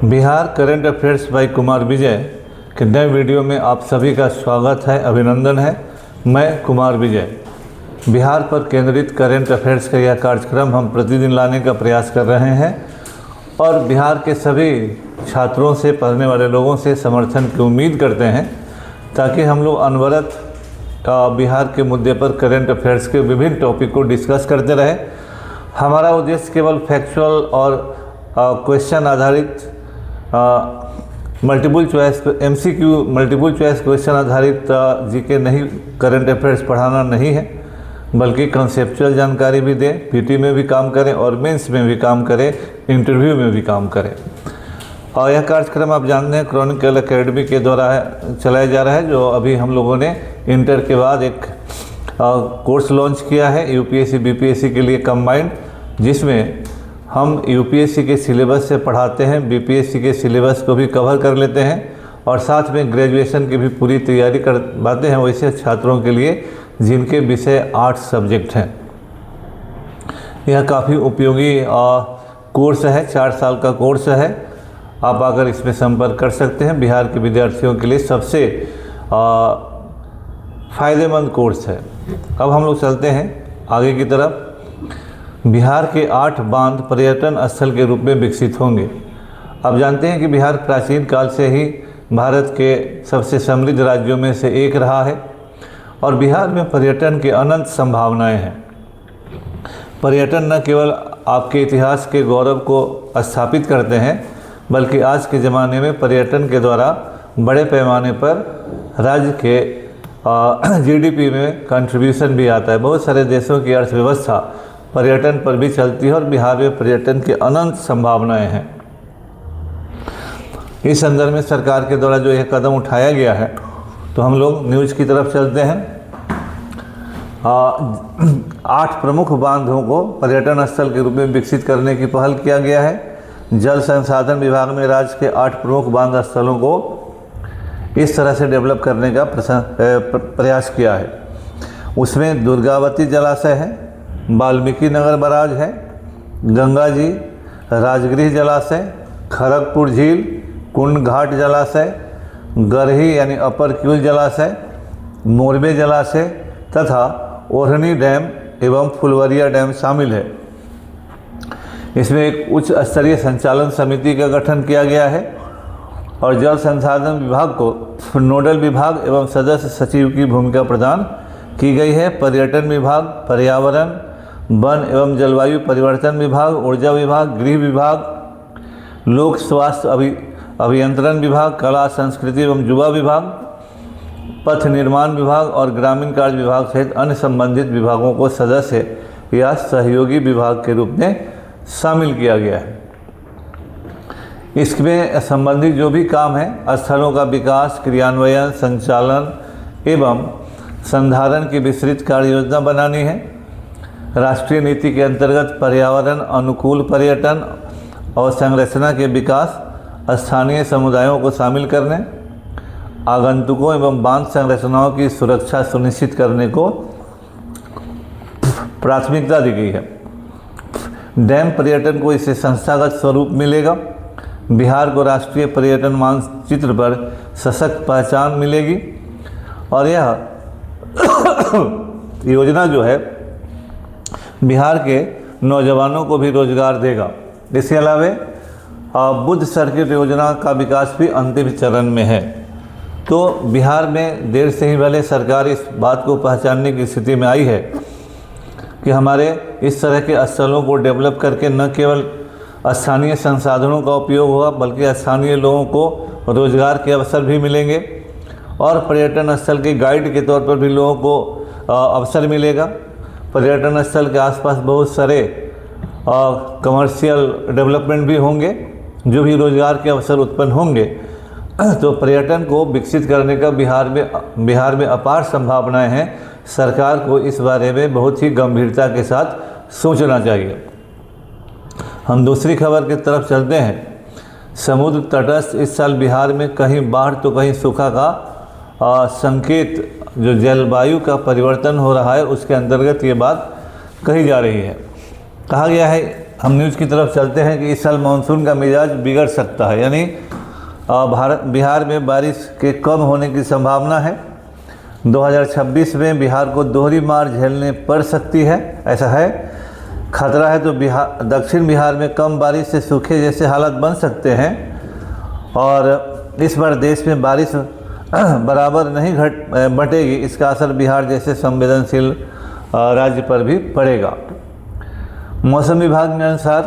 Bihar current affairs by Kumar Vijay के नए video में आप सभी का स्वागत है, अभिनंदन है। मैं कुमार विजय। बिहार पर केंद्रित करंट अफेयर्स का यह कार्यक्रम हम प्रतिदिन लाने का प्रयास कर रहे हैं और बिहार के सभी छात्रों से, पढ़ने वाले लोगों से समर्थन की उम्मीद करते हैं ताकि हम लोग अनवरत बिहार के मुद्दे पर करंट अफेयर्स के विभिन्न टॉपिक को डिस्कस करते रहें। हमारा उद्देश्य केवल फैक्चुअल और क्वेश्चन आधारित multiple choice MCQ multiple choice question आधारित जीके नहीं, करंट अफेयर्स पढ़ाना नहीं है, बल्कि कंसेप्चुअल जानकारी भी दें, पीटी में भी काम करें और मेंस में भी काम करें, इंटरव्यू में भी काम करें। और यह कार्यक्रम आप जानते हैं क्रॉनिकल एकेडमी के द्वारा चलाया जा रहा है, जो अभी हम लोगों ने इंटर के बाद एक कोर्स लॉन्च किया है UPSC BPSC के लिए कंबाइंड, जिसमें हम UPSC के सिलेबस से पढ़ाते हैं, BPSC के सिलेबस को भी कवर कर लेते हैं और साथ में ग्रेजुएशन की भी पूरी तैयारी करवाते हैं वैसे छात्रों के लिए जिनके विषय 8 सब्जेक्ट हैं। यह काफ़ी उपयोगी कोर्स है, 4 साल का कोर्स है। आप आकर इसमें संपर्क कर सकते हैं। बिहार के विद्यार्थियों के लिए सबसे फ़ायदेमंद कोर्स है। अब हम लोग चलते हैं आगे की तरफ। बिहार के 8 बांध पर्यटन स्थल के रूप में विकसित होंगे। आप जानते हैं कि बिहार प्राचीन काल से ही भारत के सबसे समृद्ध राज्यों में से एक रहा है और बिहार में पर्यटन की अनंत संभावनाएं हैं। पर्यटन न केवल आपके इतिहास के गौरव को स्थापित करते हैं, बल्कि आज के ज़माने में पर्यटन के द्वारा बड़े पैमाने पर राज्य के GDP में कंट्रीब्यूशन भी आता है। बहुत सारे देशों की अर्थव्यवस्था पर्यटन पर भी चलती है और बिहार में पर्यटन की अनंत संभावनाएं हैं। इस संदर्भ में सरकार के द्वारा जो यह कदम उठाया गया है, तो हम लोग न्यूज़ की तरफ चलते हैं। 8 प्रमुख बांधों को पर्यटन स्थल के रूप में विकसित करने की पहल किया गया है। जल संसाधन विभाग में राज्य के 8 प्रमुख बांध स्थलों को इस तरह से डेवलप करने का प्रयास किया है। उसमें दुर्गावती जलाशय है, वाल्मीकि नगर बराज है, गंगा जी, राजगृह जलाशय, खड़गपुर झील, कुंड घाट जलाशय, गरही यानी अपर क्यूल जलाशय, मोरबे जलाशय तथा ओढ़नी डैम एवं फुलवरिया डैम शामिल है। इसमें एक उच्च स्तरीय संचालन समिति का गठन किया गया है और जल संसाधन विभाग को नोडल विभाग एवं सदस्य सचिव की भूमिका प्रदान की गई है। पर्यटन विभाग, पर्यावरण, वन एवं जलवायु परिवर्तन विभाग, ऊर्जा विभाग, गृह विभाग, लोक स्वास्थ्य अभियंत्रण विभाग, कला संस्कृति एवं युवा विभाग, पथ निर्माण विभाग और ग्रामीण कार्य विभाग सहित अन्य संबंधित विभागों को सदस्य या सहयोगी विभाग के रूप में शामिल किया गया है। इसमें संबंधित जो भी काम है, स्थलों का विकास, क्रियान्वयन, संचालन एवं संधारण की विस्तृत कार्य योजना बनानी है। राष्ट्रीय नीति के अंतर्गत पर्यावरण अनुकूल पर्यटन और संरचना के विकास, स्थानीय समुदायों को शामिल करने, आगंतुकों एवं बांध संरचनाओं की सुरक्षा सुनिश्चित करने को प्राथमिकता दी गई है। डैम पर्यटन को इससे संस्थागत स्वरूप मिलेगा। बिहार को राष्ट्रीय पर्यटन मानचित्र पर सशक्त पहचान मिलेगी और यह योजना जो है बिहार के नौजवानों को भी रोजगार देगा। इसके अलावा बुद्ध सर्किट योजना का विकास भी अंतिम चरण में है। तो बिहार में देर से ही भले सरकार इस बात को पहचानने की स्थिति में आई है कि हमारे इस तरह के स्थलों को डेवलप करके न केवल स्थानीय संसाधनों का उपयोग होगा, बल्कि स्थानीय लोगों को रोजगार के अवसर भी मिलेंगे और पर्यटन स्थल के गाइड के तौर पर भी लोगों को अवसर मिलेगा। पर्यटन स्थल के आसपास बहुत सारे कमर्शियल डेवलपमेंट भी होंगे, जो भी रोजगार के अवसर उत्पन्न होंगे। तो पर्यटन को विकसित करने का बिहार में अपार संभावनाएं हैं। सरकार को इस बारे में बहुत ही गंभीरता के साथ सोचना चाहिए। हम दूसरी खबर की तरफ चलते हैं। समुद्र तटस्थ इस साल बिहार में कहीं बाढ़ तो कहीं सूखा का संकेत, जो जलवायु का परिवर्तन हो रहा है उसके अंतर्गत ये बात कही जा रही है। कहा गया है हम न्यूज़ की तरफ चलते हैं कि इस साल मानसून का मिजाज बिगड़ सकता है, यानी बिहार में बारिश के कम होने की संभावना है। 2026 में बिहार को दोहरी मार झेलने पड़ सकती है, ऐसा है। खतरा है तो दक्षिण बिहार में कम बारिश से सूखे जैसे हालात बन सकते हैं और इस बार देश में बारिश बराबर नहीं बटेगी। इसका असर बिहार जैसे संवेदनशील राज्य पर भी पड़ेगा। मौसम विभाग के अनुसार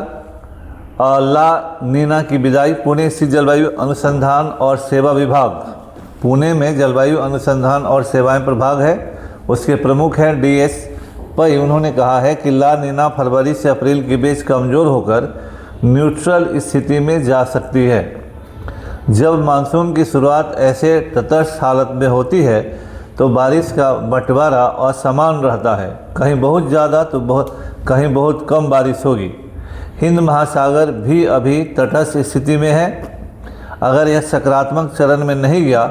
ला नीना की विदाई पुणे स्थित जलवायु अनुसंधान और सेवा विभाग, पुणे में जलवायु अनुसंधान और सेवाएं प्रभाग है, उसके प्रमुख हैं DS पई। उन्होंने कहा है कि ला नीना फरवरी से अप्रैल के बीच कमज़ोर होकर न्यूट्रल स्थिति में जा सकती है। जब मानसून की शुरुआत ऐसे तटस्थ हालत में होती है तो बारिश का बंटवारा असमान रहता है, कहीं बहुत ज़्यादा तो कहीं बहुत कम बारिश होगी। हिंद महासागर भी अभी तटस्थ स्थिति में है। अगर यह सकारात्मक चरण में नहीं गया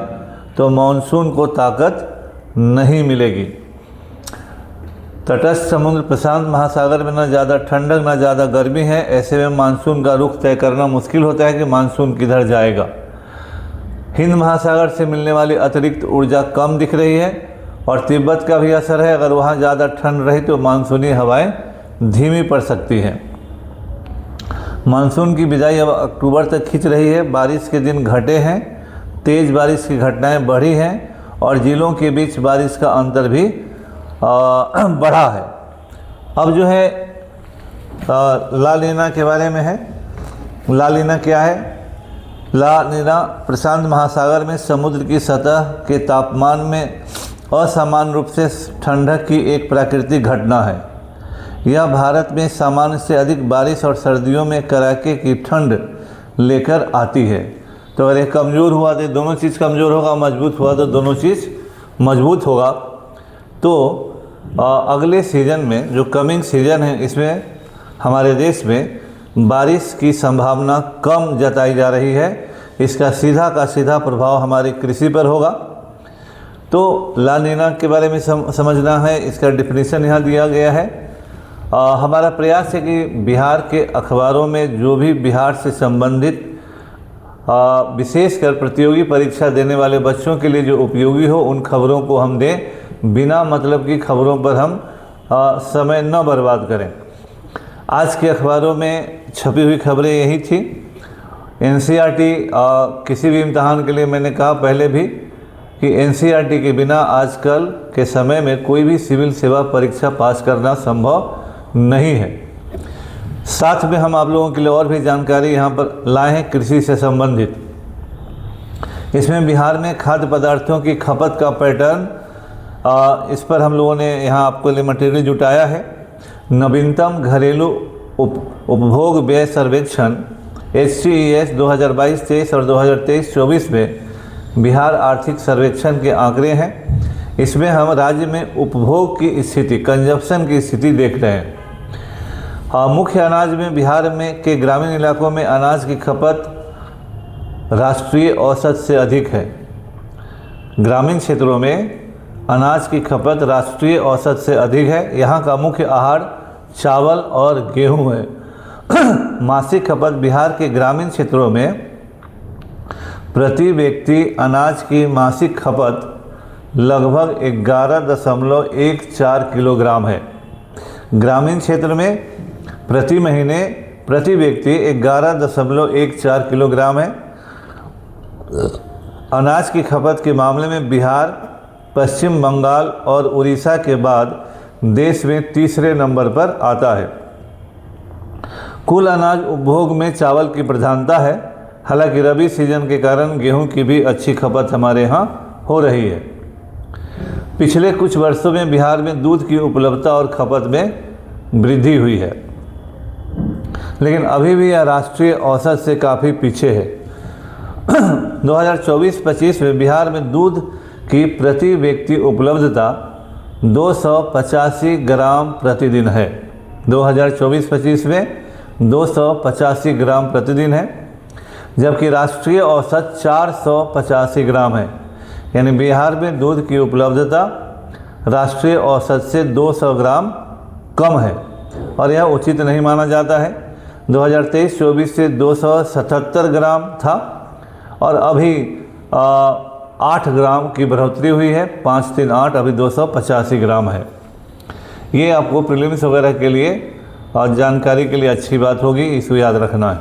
तो मानसून को ताकत नहीं मिलेगी। तटस्थ समुद्र प्रशांत महासागर में न ज़्यादा ठंडक न ज़्यादा गर्मी है, ऐसे में मानसून का रुख तय करना मुश्किल होता है कि मानसून किधर जाएगा। हिंद महासागर से मिलने वाली अतिरिक्त ऊर्जा कम दिख रही है और तिब्बत का भी असर है। अगर वहाँ ज़्यादा ठंड रही तो मानसूनी हवाएं धीमी पड़ सकती हैं। मानसून की बिदाई अब अक्टूबर तक खिंच रही है। बारिश के दिन घटे हैं, तेज़ बारिश की घटनाएं बढ़ी हैं और जिलों के बीच बारिश का अंतर भी बढ़ा है। अब जो है ला नीना के बारे में है। ला नीना क्या है? ला नीना प्रशांत महासागर में समुद्र की सतह के तापमान में असामान्य रूप से ठंडक की एक प्राकृतिक घटना है। यह भारत में सामान्य से अधिक बारिश और सर्दियों में कड़ाके की ठंड लेकर आती है। तो अगर ये कमज़ोर हुआ तो दोनों चीज़ कमज़ोर होगा, मजबूत हुआ तो दोनों चीज़ मजबूत होगा। तो अगले सीज़न में जो कमिंग सीज़न है इसमें हमारे देश में बारिश की संभावना कम जताई जा रही है। इसका सीधा का सीधा प्रभाव हमारी कृषि पर होगा। तो ला नीना के बारे में समझना है, इसका डिफिनीशन यहाँ दिया गया है। हमारा प्रयास है कि बिहार के अखबारों में जो भी बिहार से संबंधित विशेषकर प्रतियोगी परीक्षा देने वाले बच्चों के लिए जो उपयोगी हो उन खबरों को हम दें। बिना मतलब की खबरों पर हम समय न बर्बाद करें। आज के अखबारों में छपी हुई खबरें यही थी। NCERT किसी भी इम्तहान के लिए मैंने कहा पहले भी कि NCERT के बिना आजकल के समय में कोई भी सिविल सेवा परीक्षा पास करना संभव नहीं है। साथ में हम आप लोगों के लिए और भी जानकारी यहाँ पर लाए हैं कृषि से संबंधित। इसमें बिहार में खाद्य पदार्थों की खपत का पैटर्न, इस पर हम लोगों ने यहाँ आपके लिए मटेरियल जुटाया है। नवीनतम घरेलू उपभोग व्यय सर्वेक्षण HCES 2022-23 और 2023-24 में बिहार आर्थिक सर्वेक्षण के आंकड़े हैं। इसमें हम राज्य में उपभोग की स्थिति, कंजप्शन की स्थिति देख रहे हैं। मुख्य अनाज में बिहार में के ग्रामीण इलाकों में अनाज की खपत राष्ट्रीय औसत से अधिक है। ग्रामीण क्षेत्रों में अनाज की खपत राष्ट्रीय औसत से अधिक है। यहाँ का मुख्य आहार चावल और गेहूँ है। मासिक खपत बिहार के ग्रामीण क्षेत्रों में प्रति व्यक्ति अनाज की मासिक खपत लगभग 11.14 किलोग्राम है। ग्रामीण क्षेत्र में प्रति महीने प्रति व्यक्ति 11.14 किलोग्राम है। अनाज की खपत के मामले में बिहार पश्चिम बंगाल और उड़ीसा के बाद देश में तीसरे नंबर पर आता है। कुल अनाज उपभोग में चावल की प्रधानता है। हालांकि रबी सीजन के कारण गेहूं की भी अच्छी खपत हमारे यहाँ हो रही है। पिछले कुछ वर्षों में बिहार में दूध की उपलब्धता और खपत में वृद्धि हुई है, लेकिन अभी भी यह राष्ट्रीय औसत से काफ़ी पीछे है। 2024-25 में बिहार में दूध की प्रति व्यक्ति उपलब्धता 285 ग्राम प्रतिदिन है। 2024-25 में 285 ग्राम प्रतिदिन है, जबकि राष्ट्रीय औसत 485 ग्राम है। यानी बिहार में दूध की उपलब्धता राष्ट्रीय औसत से 200 ग्राम कम है और यह उचित नहीं माना जाता है। 2023-24 से 277 ग्राम था और अभी 8 ग्राम की बढ़ोतरी हुई है, 538 अभी 285 ग्राम है। ये आपको प्रीलिम्स वगैरह के लिए और जानकारी के लिए अच्छी बात होगी, इसको याद रखना है।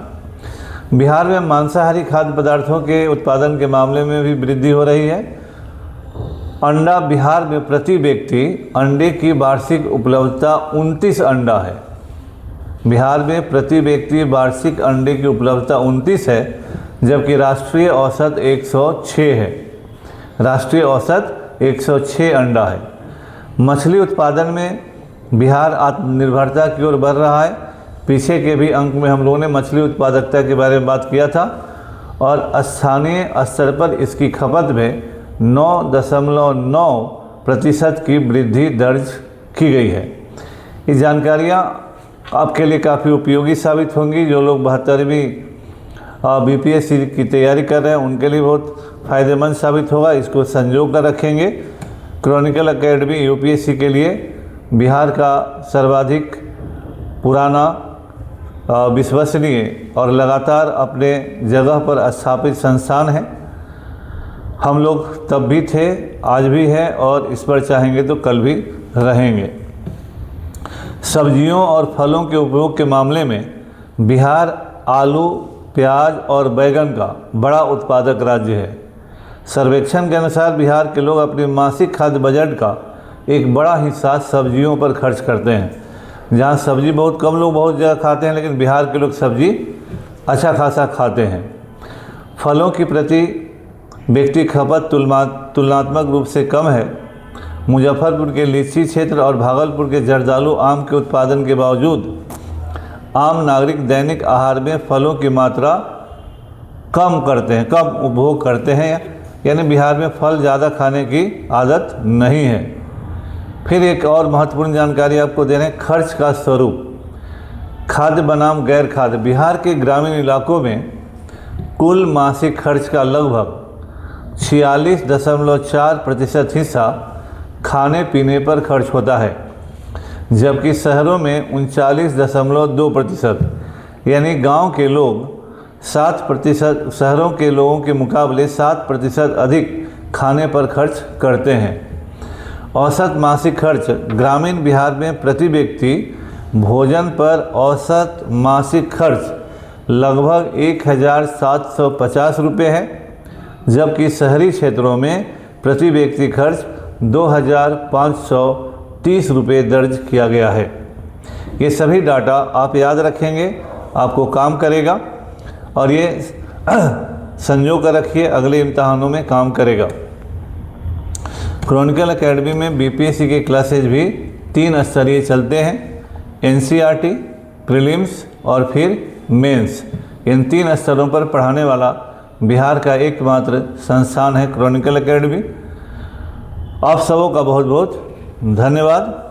बिहार में मांसाहारी खाद्य पदार्थों के उत्पादन के मामले में भी वृद्धि हो रही है। अंडा बिहार में प्रति व्यक्ति अंडे की वार्षिक उपलब्धता 29 अंडा है। बिहार में प्रति व्यक्ति वार्षिक अंडे की उपलब्धता 29 है, जबकि राष्ट्रीय औसत 106 है। राष्ट्रीय औसत 106 अंडा है। मछली उत्पादन में बिहार आत्मनिर्भरता की ओर बढ़ रहा है। पीछे के भी अंक में हम लोगों ने मछली उत्पादकता के बारे में बात किया था और स्थानीय स्तर पर इसकी खपत में 9.9% की वृद्धि दर्ज की गई है। ये जानकारियाँ आपके लिए काफ़ी उपयोगी साबित होंगी। जो लोग 72वीं बीपीएससी की तैयारी कर रहे हैं उनके लिए बहुत फ़ायदेमंद साबित होगा। इसको संजो कर रखेंगे। क्रॉनिकल एकेडमी यूपीएससी के लिए बिहार का सर्वाधिक पुराना, विश्वसनीय और लगातार अपने जगह पर स्थापित संस्थान है। हम लोग तब भी थे, आज भी हैं और इस पर चाहेंगे तो कल भी रहेंगे। सब्जियों और फलों के उपयोग के मामले में बिहार आलू, प्याज और बैगन का बड़ा उत्पादक राज्य है। सर्वेक्षण के अनुसार बिहार के लोग अपने मासिक खाद्य बजट का एक बड़ा हिस्सा सब्जियों पर खर्च करते हैं। जहाँ सब्जी बहुत कम लोग बहुत जगह खाते हैं, लेकिन बिहार के लोग सब्जी अच्छा खासा खाते हैं। फलों की प्रति व्यक्ति खपत तुलनात्मक रूप से कम है। मुजफ्फरपुर के लीची क्षेत्र और भागलपुर के जर्दालू आम के उत्पादन के बावजूद आम नागरिक दैनिक आहार में फलों की मात्रा कम उपभोग करते हैं। यानी बिहार में फल ज़्यादा खाने की आदत नहीं है। फिर एक और महत्वपूर्ण जानकारी आपको दे रहे हैं, खर्च का स्वरूप। खाद्य बनाम गैर खाद्य। बिहार के ग्रामीण इलाकों में कुल मासिक खर्च का लगभग 46.4% हिस्सा खाने पीने पर खर्च होता है, जबकि शहरों में 39.2%, यानी गांव के लोग 7% शहरों के लोगों के मुकाबले 7% अधिक खाने पर खर्च करते हैं। औसत मासिक खर्च ग्रामीण बिहार में प्रति व्यक्ति भोजन पर औसत मासिक खर्च लगभग 1,750 रुपये है, जबकि शहरी क्षेत्रों में प्रति व्यक्ति खर्च 2,530 रुपये दर्ज किया गया है। ये सभी डाटा आप याद रखेंगे, आपको काम करेगा और ये संजो कर रखिए, अगले इम्तहानों में काम करेगा। क्रॉनिकल एकेडमी में बीपीएससी के क्लासेज भी 3 स्तरीय चलते हैं, एनसीईआरटी, प्रीलिम्स और फिर मेंस। इन 3 स्तरों पर पढ़ाने वाला बिहार का एकमात्र संस्थान है क्रॉनिकल एकेडमी। आप सबों का बहुत बहुत धन्यवाद।